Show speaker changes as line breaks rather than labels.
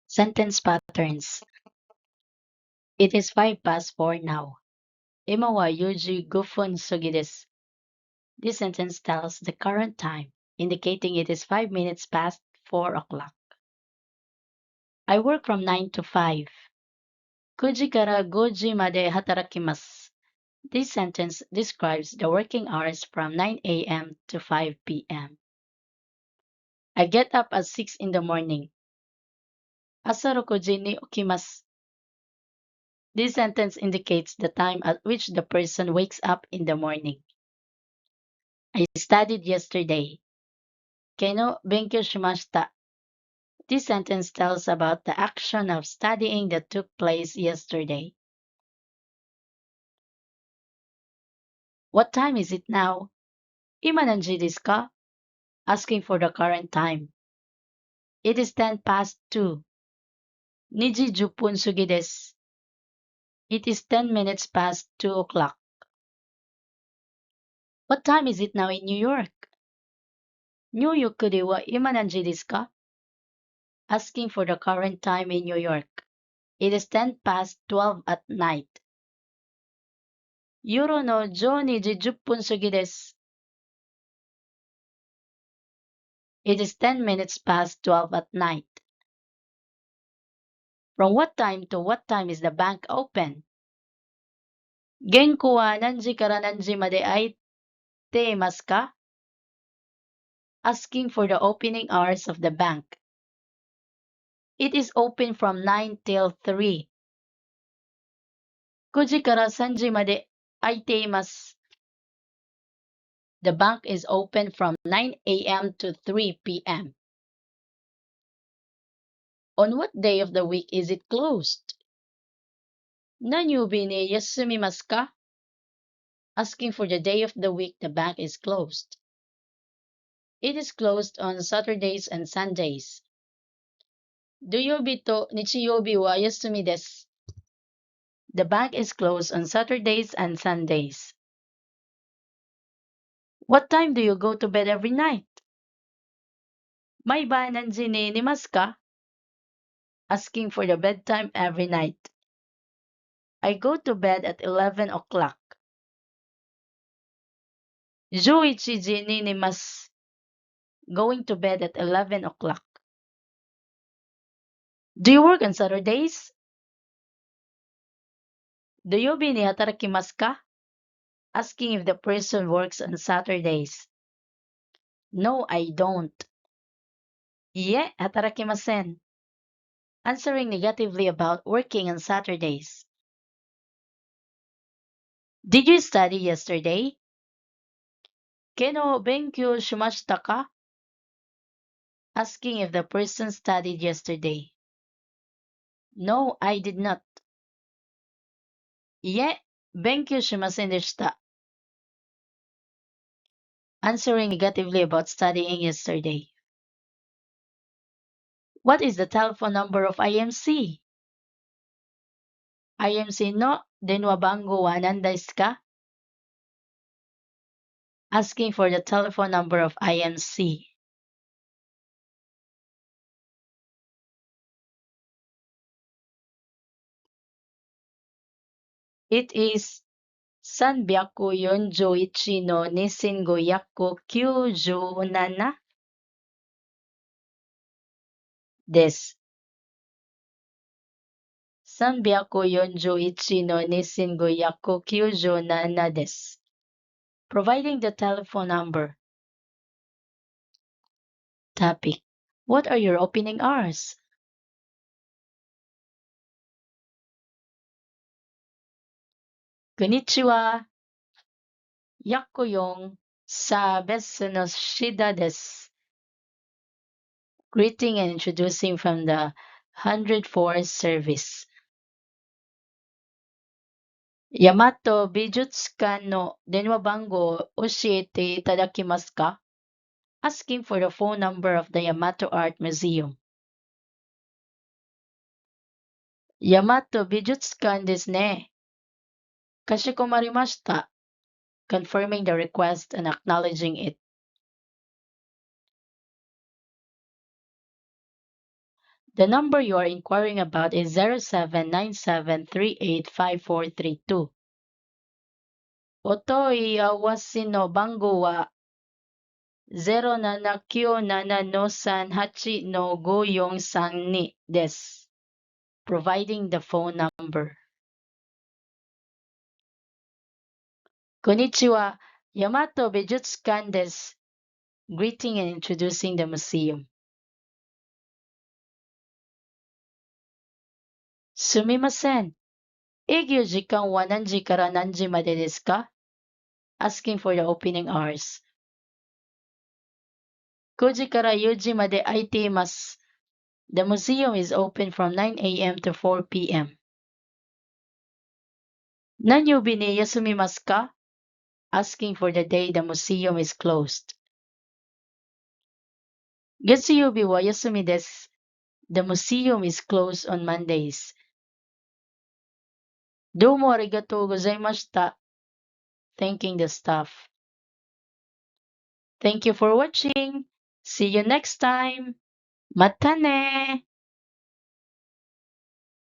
Sentence patterns. It is 4:05 now. Ima wa yuji gufun sugi desu. This sentence tells the current time, indicating it is 5 minutes past 4 o'clock. I work from 9 to 5. 9 kara 5 made hatarakimasu. This sentence describes the working hours from 9 a.m. to 5 p.m. I get up at 6 in the morning. Asa 6 ni okimasu. This sentence indicates the time at which the person wakes up in the morning. I studied yesterday. Keno benkyou shimashita. This sentence tells about the action of studying that took place yesterday. What time is it now? Ima nanji desu ka? Asking for the current time. It is 10 past 2. 2時10分過ぎです. It is 10 minutes past 2 o'clock. What time is it now in New York? ニューヨークでは今何時ですか? Asking for the current time in New York. It is 10 past 12 at night. 夜の12時10分過ぎです. It is 10 minutes past 12 at night. From what time to what time is the bank open? 玄関は何時から何時まで開いていますか? Asking for the opening hours of the bank. It is open from 9 till 3. 9時から3時まで開いています. The bank is open from 9 a.m. to 3 p.m. On what day of the week is it closed? 何曜日に休みますか? Asking for the day of the week the bank is closed. It is closed on Saturdays and Sundays. 土曜日と日曜日は休みです. The bank is closed on Saturdays and Sundays. What time do you go to bed every night? 毎晩何時に寝ますか? Asking for the bedtime every night. I go to bed at 11 o'clock. 11時に寝ます. Going to bed at 11 o'clock. Do you work on Saturdays? 土曜日に働きますか? Asking if the person works on Saturdays. No, I don't. いえ、働きません. Answering negatively about working on Saturdays. Did you study yesterday? 昨日勉強しましたか? Asking if the person studied yesterday. No, I did not. いえ、勉強しませんでした. Answering negatively about studying yesterday. What is the telephone number of IMC? IMC の電話番号は何ですか? Asking for the telephone number of IMC. It is 341の2597です。341の2597です. Providing the telephone number. Topic. What are your opening hours? Konnichiwa. Yakko yung sa besu no Shida desu. Greeting and introducing from the 104th service. Yamato Bijutsukan no denwa bango oshiete itadakimasu ka? Asking for the phone number of the Yamato Art Museum. Yamato Bijutsukan desu ne. Kashikomarimashita. Confirming the request and acknowledging it. The number you are inquiring about is 0797385432. Otoi awasi no bango wa 07997 no5432 desu. Providing the phone number. Konnichiwa, Yamato Beijutsukan desu. Greeting and introducing the museum. Sumimasen. Eigyo jikan wa nanji kara nanji made desu ka? Asking for the opening hours. 9時から4時まで空いています. The museum is open from 9 a.m. to 4 p.m. 何曜日に休みますか? Asking for the day the museum is closed. 月曜日は休みです. The museum is closed on Mondays. どうもありがとうございました. Thanking the staff. Thank you for watching. See you next time. またね